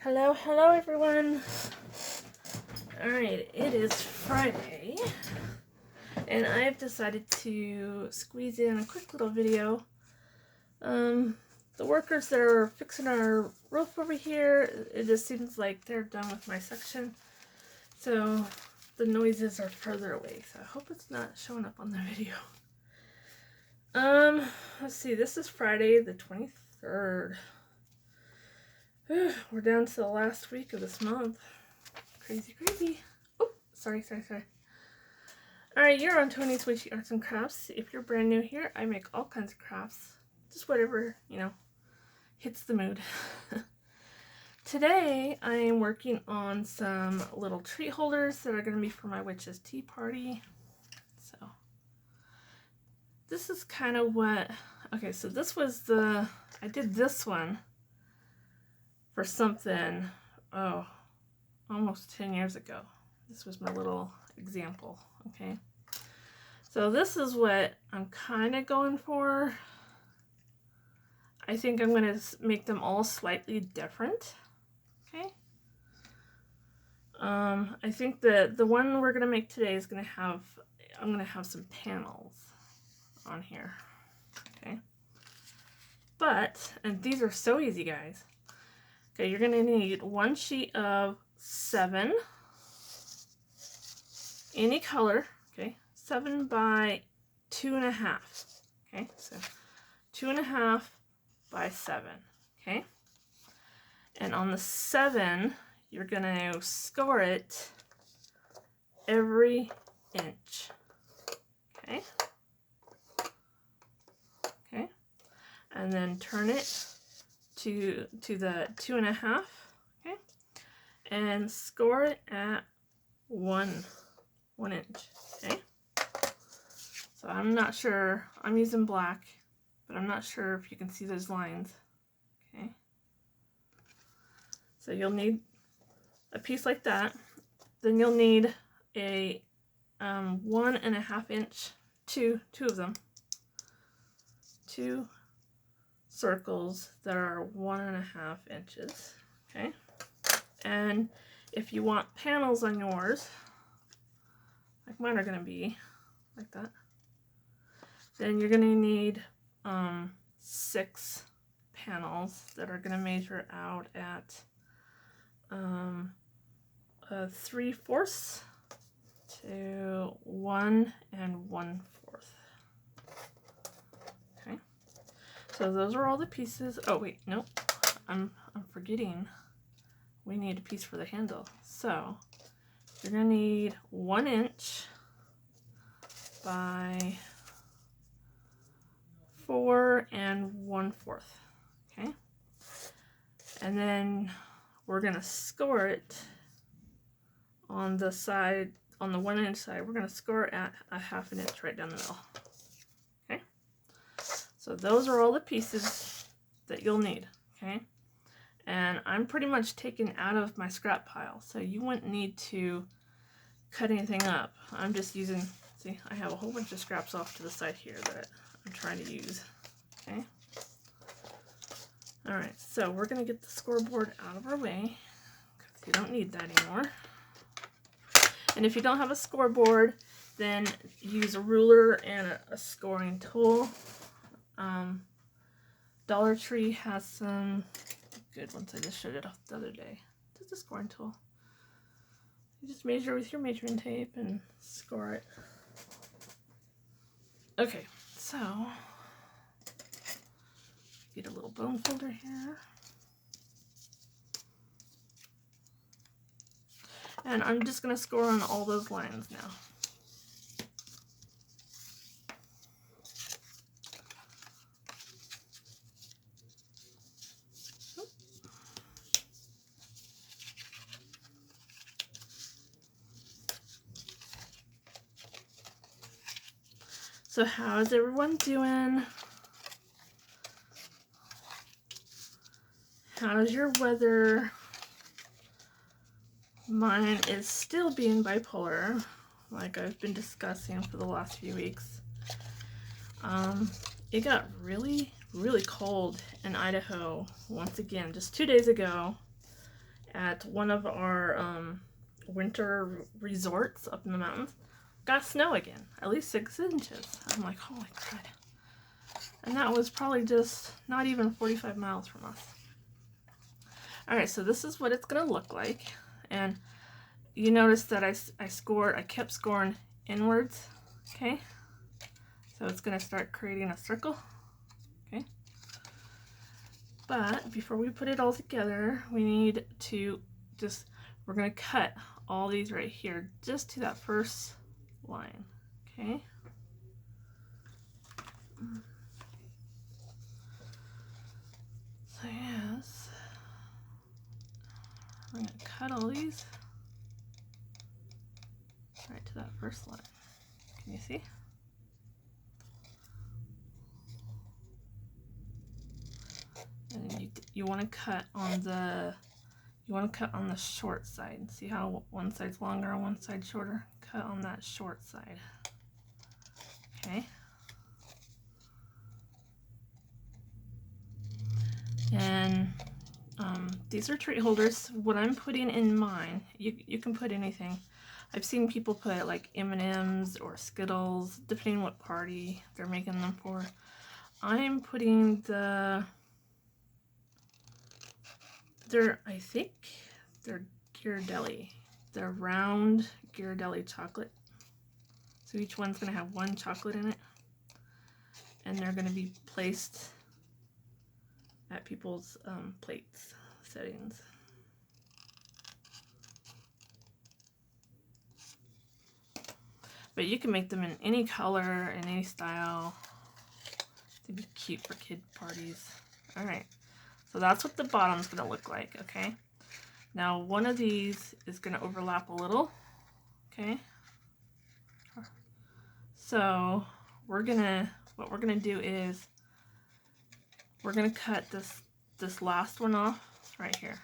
Hello everyone. Alright, it is Friday, and I have decided to squeeze in a quick little video. The workers that are fixing our roof over here, it just seems like they're done with my section, so the noises are further away, so I hope it's not showing up on the video. Let's see, this is Friday the 23rd. We're down to the last week of this month. Crazy. Oh, sorry. Alright, you're on Tony's Witchy Arts and Crafts. If you're brand new here, I make all kinds of crafts. Just whatever, hits the mood. Today, I am working on some little treat holders that are going to be for my witch's tea party. So, this is kind of what... Okay, so this was I did this one for something, almost 10 years ago. This was my little example, okay? So this is what I'm kind of going for. I think I'm going to make them all slightly different, okay? I think that the one we're going to make today is going to have, I'm going to have some panels on here, okay? But, and these are so easy, guys. Okay, you're going to need one sheet of 7, any color, okay, 7 by 2.5, okay, so 2.5 by 7, okay, and on the 7, you're going to score it every inch, okay, and then turn it to the 2.5, okay, and score it at 1 inch, okay. So I'm not sure, I'm using black, but I'm not sure if you can see those lines, okay. So you'll need a piece like that. Then you'll need a 1.5 inch, two of them, 2 circles that are 1.5 inches, okay. And if you want panels on yours, like mine are going to be like that, then you're going to need 6 panels that are going to measure out at 3/4 to 1 1/4. Okay, so those are all the pieces. Oh wait, nope, I'm forgetting. We need a piece for the handle. So you're gonna need 1 inch by 4 1/4. Okay, and then we're gonna score it on the side, on the 1 inch side. We're gonna score it at 1/2 inch right down the middle. Okay, so those are all the pieces that you'll need. Okay, and I'm pretty much taken out of my scrap pile, so you wouldn't need to cut anything up. I'm just using, see, I have a whole bunch of scraps off to the side here that I'm trying to use. Okay, alright, so we're going to get the scoreboard out of our way because you don't need that anymore. And if you don't have a scoreboard, then use a ruler and a scoring tool. Dollar Tree has some good ones. I just showed it off the other day. Just a scoring tool. You just measure with your measuring tape and score it. Okay, so get a little bone folder here. And I'm just going to score on all those lines now. So how's everyone doing? How's your weather? Mine is still being bipolar, like I've been discussing for the last few weeks. It got really cold in Idaho once again, just 2 days ago. at one of our winter resorts up in the mountains. Got snow again, at least 6 inches. I'm like, holy crap. And that was probably just not even 45 miles from us. Alright, so this is what it's going to look like. And you notice that I kept scoring inwards. Okay. So it's going to start creating a circle. Okay. But before we put it all together, we need to we're going to cut all these right here just to that first line. Okay. So yes, we're going to cut all these right to that first line. Can you see? And you want to cut on the short side. See how one side's longer and one side shorter? Cut on that short side. Okay. And these are treat holders. What I'm putting in mine, you can put anything. I've seen people put like M&Ms or Skittles, depending on what party they're making them for. I'm putting I think they're Ghirardelli. They're round Ghirardelli chocolate. So each one's going to have one chocolate in it. And they're going to be placed at people's plates settings. But you can make them in any color and any style. They'd be cute for kid parties. Alright, so that's what the bottom's going to look like, okay? Now one of these is going to overlap a little, okay? So what we're gonna do is we're gonna cut this last one off right here.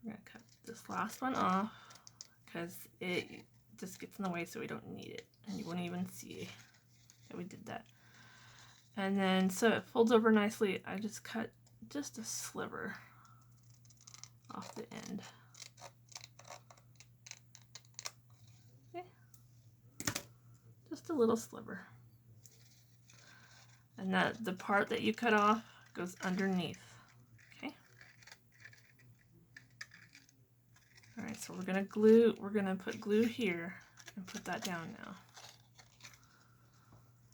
We're gonna cut this last one off because it just gets in the way, so we don't need it, and you won't even see that we did that. And then so it folds over nicely. I just cut just a sliver off the end. Just a little sliver. And the part that you cut off goes underneath. Okay. Alright, so we're gonna put glue here and put that down now.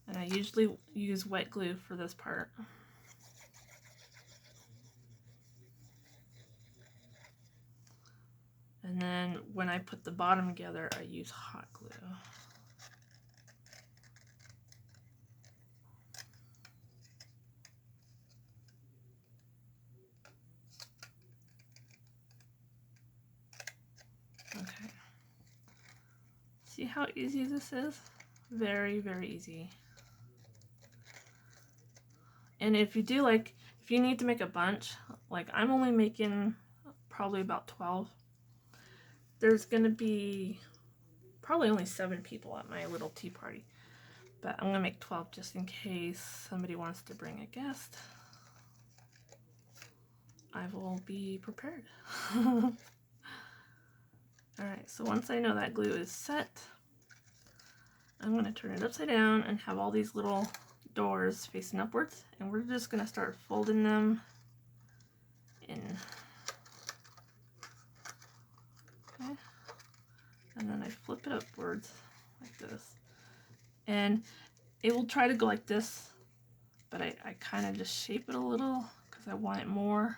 And I usually use wet glue for this part. And then when I put the bottom together, I use hot glue. Okay. See how easy this is? Very, very easy. And if you need to make a bunch, like I'm only making probably about 12. There's gonna be probably only 7 people at my little tea party. But I'm gonna make 12 just in case somebody wants to bring a guest. I will be prepared. Alright, so once I know that glue is set, I'm going to turn it upside down and have all these little doors facing upwards, and we're just going to start folding them in. Okay. And then I flip it upwards like this. And it will try to go like this, but I kind of just shape it a little because I want it more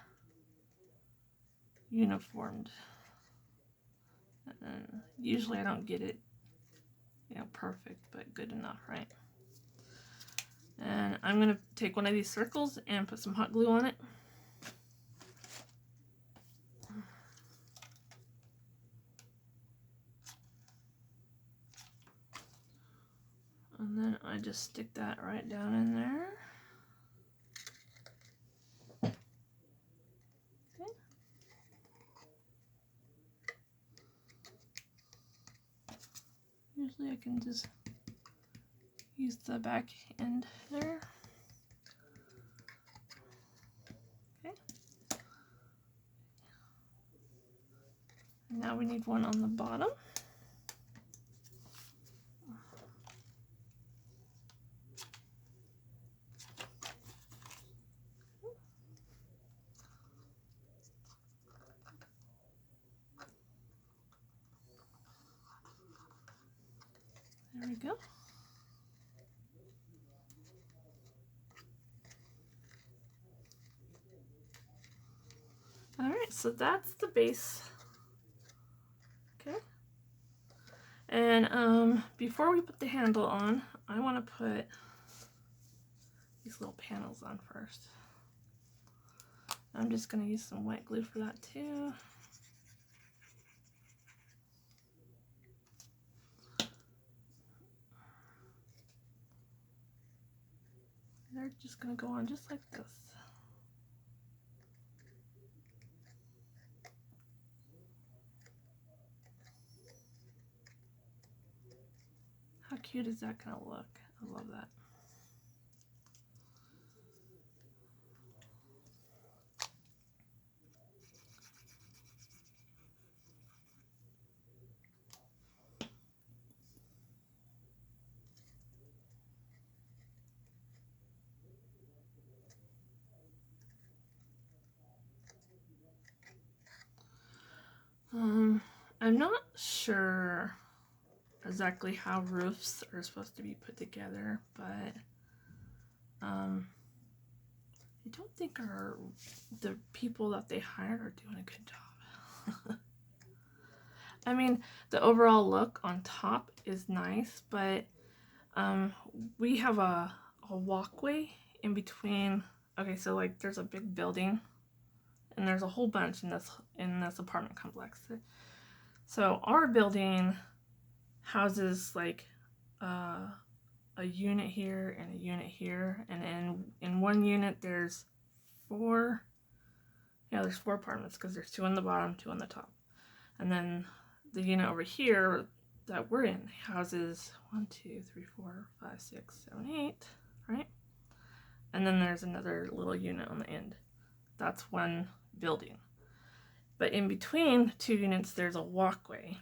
uniformed. And then usually I don't get it, perfect, but good enough, right? And I'm gonna take one of these circles and put some hot glue on it. And then I just stick that right down in there. Okay. Usually I can just use the back end there. Okay. Now we need one on the bottom. There we go. All right, so that's the base. Okay. And before we put the handle on, I want to put these little panels on first. I'm just going to use some wet glue for that too. They're just going to go on just like this. How cute is that going to look? I love that. I'm not sure exactly how roofs are supposed to be put together, but I don't think the people that they hired are doing a good job. I mean, the overall look on top is nice, but we have a walkway in between. Okay, so like there's a big building, and there's a whole bunch in this apartment complex. So our building houses like a unit here and a unit here, and in one unit there's four. Yeah, there's 4 apartments because there's 2 on the bottom, 2 on the top, and then the unit over here that we're in houses 1, 2, 3, 4, 5, 6, 7, 8, right? And then there's another little unit on the end. That's one building. But in between 2 units, there's a walkway.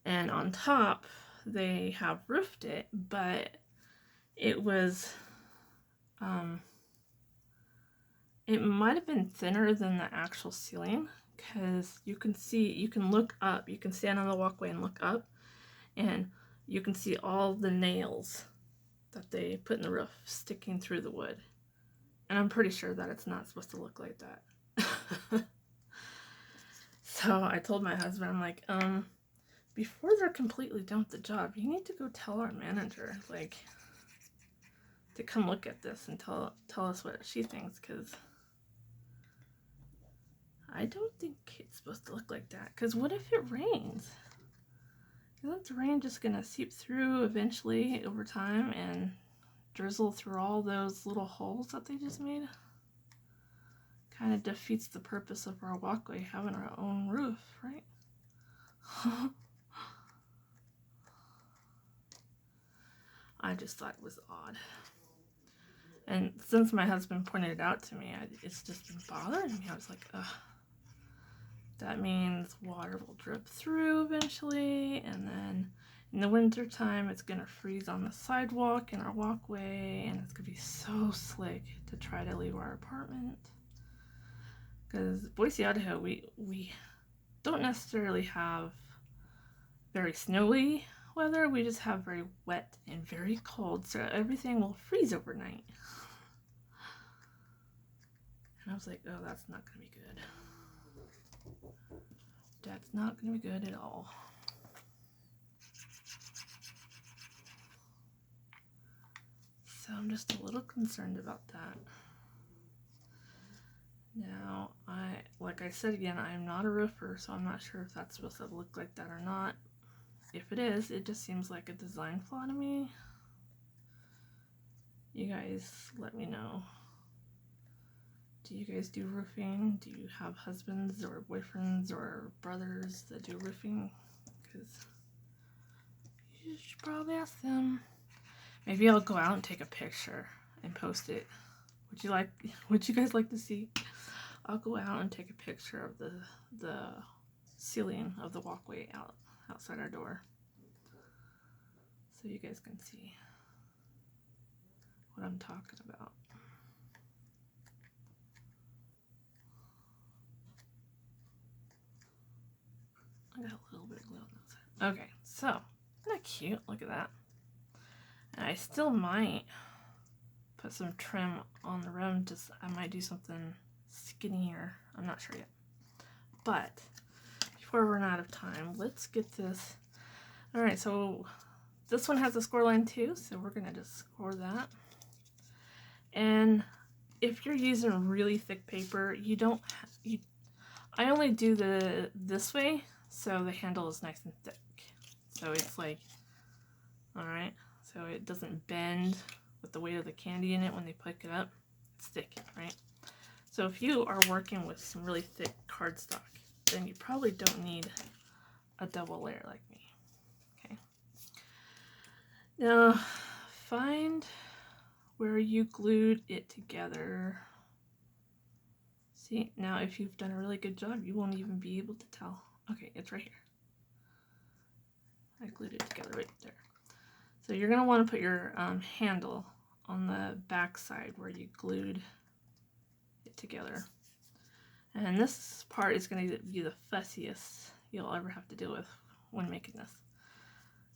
And on top, they have roofed it, but it was, it might have been thinner than the actual ceiling, because you can look up, you can stand on the walkway and look up, and you can see all the nails that they put in the roof sticking through the wood. And I'm pretty sure that it's not supposed to look like that. So I told my husband, I'm like, before they're completely done with the job, you need to go tell our manager, like, to come look at this and tell us what she thinks, because I don't think it's supposed to look like that. Because what if it rains? Isn't the rain just going to seep through eventually over time and drizzle through all those little holes that they just made? Kind of defeats the purpose of our walkway having our own roof, right? I just thought it was odd. And since my husband pointed it out to me, it's just been bothering me. I was like, ugh. That means water will drip through eventually, and then in the winter time it's gonna freeze on the sidewalk in our walkway, and it's gonna be so slick to try to leave our apartment. Because Boise, Idaho, we don't necessarily have very snowy weather, we just have very wet and very cold, so everything will freeze overnight. And I was like, oh, that's not gonna be good. That's not going to be good at all. So I'm just a little concerned about that. Now, like I said again, I'm not a roofer, so I'm not sure if that's supposed to look like that or not. If it is, it just seems like a design flaw to me. You guys let me know. Do you guys do roofing? Do you have husbands or boyfriends or brothers that do roofing? Because you should probably ask them. Maybe I'll go out and take a picture and post it. Would you guys like to see? I'll go out and take a picture of the ceiling of the walkway outside our door, so you guys can see what I'm talking about. I got a little bit of glue on that side. Okay, so isn't that cute? Look at that. And I still might put some trim on the rim. Just I might do something skinnier. I'm not sure yet. But before we run out of time, let's get this. All right, so this one has a score line too, so we're gonna just score that. And if you're using really thick paper, I only do this way, so the handle is nice and thick. So it's like, all right, so it doesn't bend with the weight of the candy in it when they pick it up. It's thick, right? So if you are working with some really thick cardstock, then you probably don't need a double layer like me. Okay. Now find where you glued it together. See, now if you've done a really good job, you won't even be able to tell. Okay, it's right here. I glued it together right there. So you're gonna want to put your handle on the back side where you glued it together. And this part is going to be the fussiest you'll ever have to deal with when making this.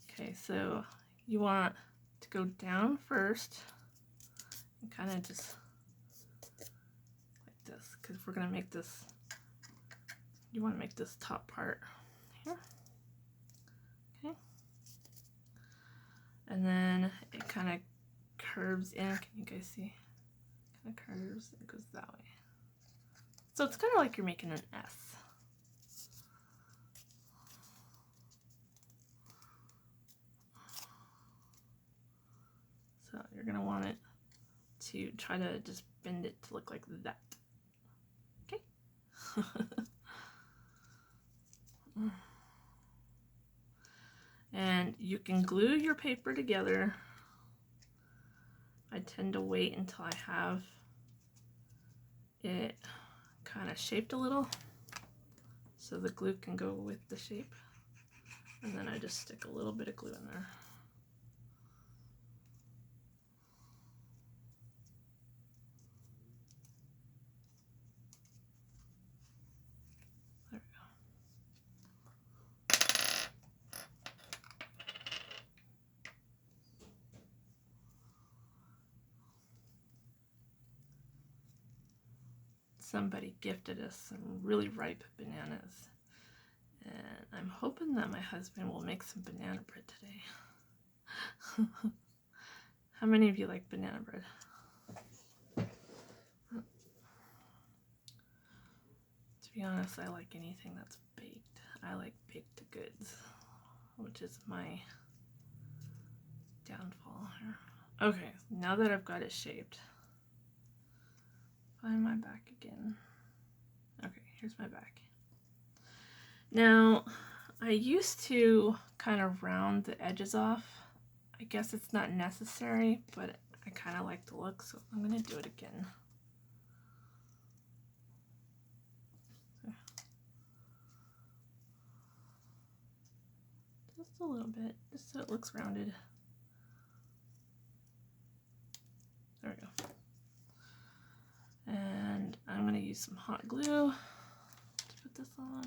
Okay, so you want to go down first and kind of just like this, because we're going to make this, you want to make this top part here. Okay. And then it kind of curves in. Can you guys see? Kind of curves and goes that way. So it's kind of like you're making an S. So you're going to want it to try to just bend it to look like that. Okay? And you can glue your paper together. I tend to wait until I have it kind of shaped a little so the glue can go with the shape, and then I just stick a little bit of glue in there. There we go. Somebody gifted us some really ripe bananas, and I'm hoping that my husband will make some banana bread today. How many of you like banana bread? To be honest, I like anything that's baked. I like baked goods, which is my downfall here. Okay, now that I've got it shaped, find my back again. Okay, here's my back. Now, I used to kind of round the edges off. I guess it's not necessary, but I kind of like the look, so I'm going to do it again. Just a little bit, just so it looks rounded. There we go. And I'm going to use some hot glue to put this on.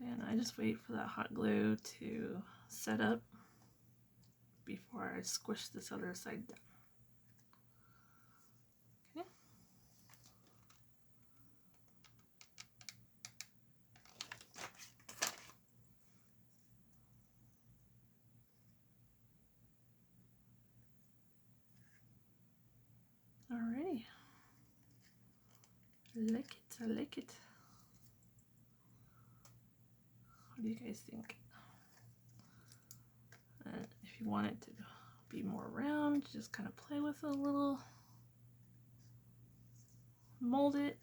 Okay, and I just wait for that hot glue to set up before I squish this other side down. Okay. Alrighty. I like it, I like it. What do you guys think? And if you want it to be more round, just kind of play with it a little. Mold it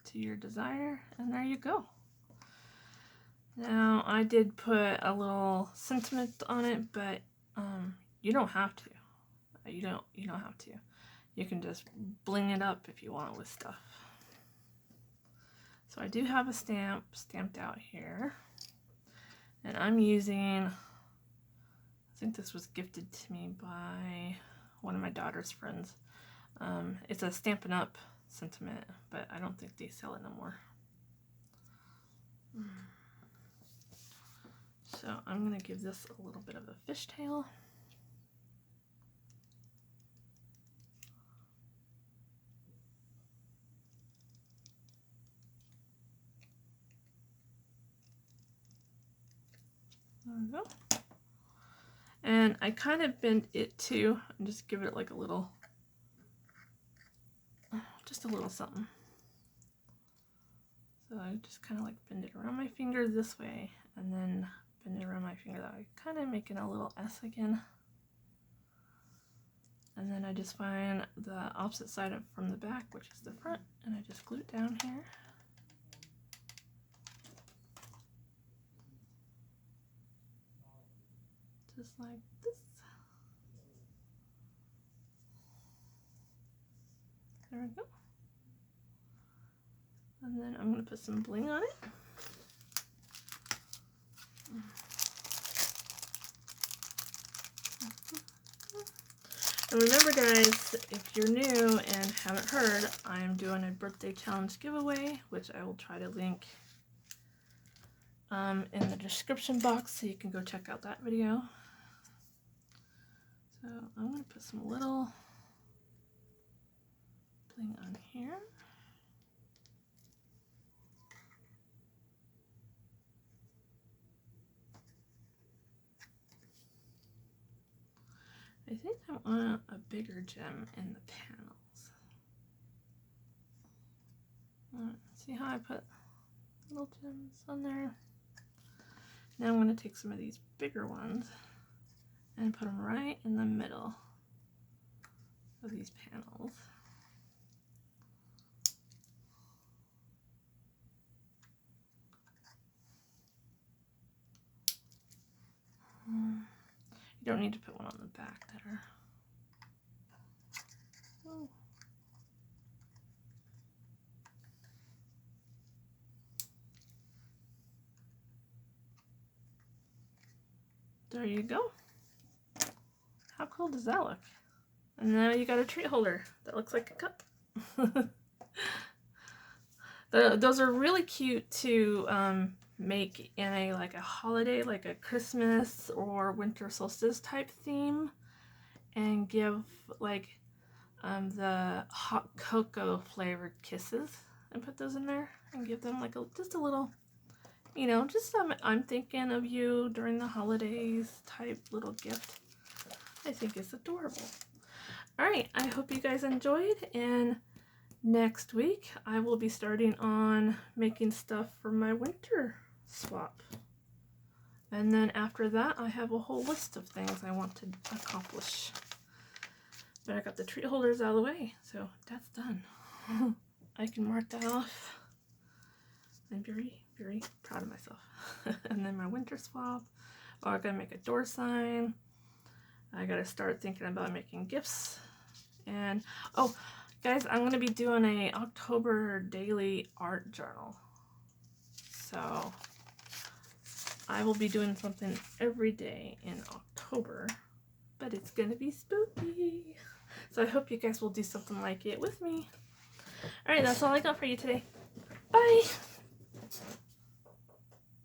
to your desire, and there you go. Now, I did put a little sentiment on it, but you don't have to. You don't have to. You can just bling it up if you want with stuff. So I do have a stamp stamped out here, and I'm using, I think this was gifted to me by one of my daughter's friends. It's a Stampin' Up! Sentiment, but I don't think they sell it no more. So I'm going to give this a little bit of a fishtail. There we go. And I kind of bend it too, and just give it like a little, just a little something. So I just kind of like bend it around my finger this way, and then bend it around my finger that way, kind of making a little S again. And then I just find the opposite side from the back, which is the front, and I just glue it down here. Just like this. There we go. And then I'm going to put some bling on it. And remember guys, if you're new and haven't heard, I'm doing a birthday challenge giveaway, which I will try to link in the description box so you can go check out that video. So I'm going to put some little bling on here. I think I want a bigger gem in the panels. See how I put little gems on there? Now I'm going to take some of these bigger ones and put them right in the middle of these panels. You don't need to put one on the back there. Oh. There you go. How cool does that look? And now you got a treat holder that looks like a cup. Those are really cute to make in a like a holiday, like a Christmas or winter solstice type theme, and give like the hot cocoa flavored kisses, and put those in there and give them like just a little, you know, just I'm thinking of you during the holidays type little gift. I think it's adorable. Alright, I hope you guys enjoyed, and next week I will be starting on making stuff for my winter swap. And then after that I have a whole list of things I want to accomplish. But I got the treat holders out of the way, so that's done. I can mark that off. I'm very, very proud of myself. And then my winter swap. Oh, I gotta make a door sign. I gotta start thinking about making gifts. And oh guys, I'm gonna be doing a October daily art journal. So I will be doing something every day in October, but it's gonna be spooky. So I hope you guys will do something like it with me. Alright, that's all I got for you today. Bye!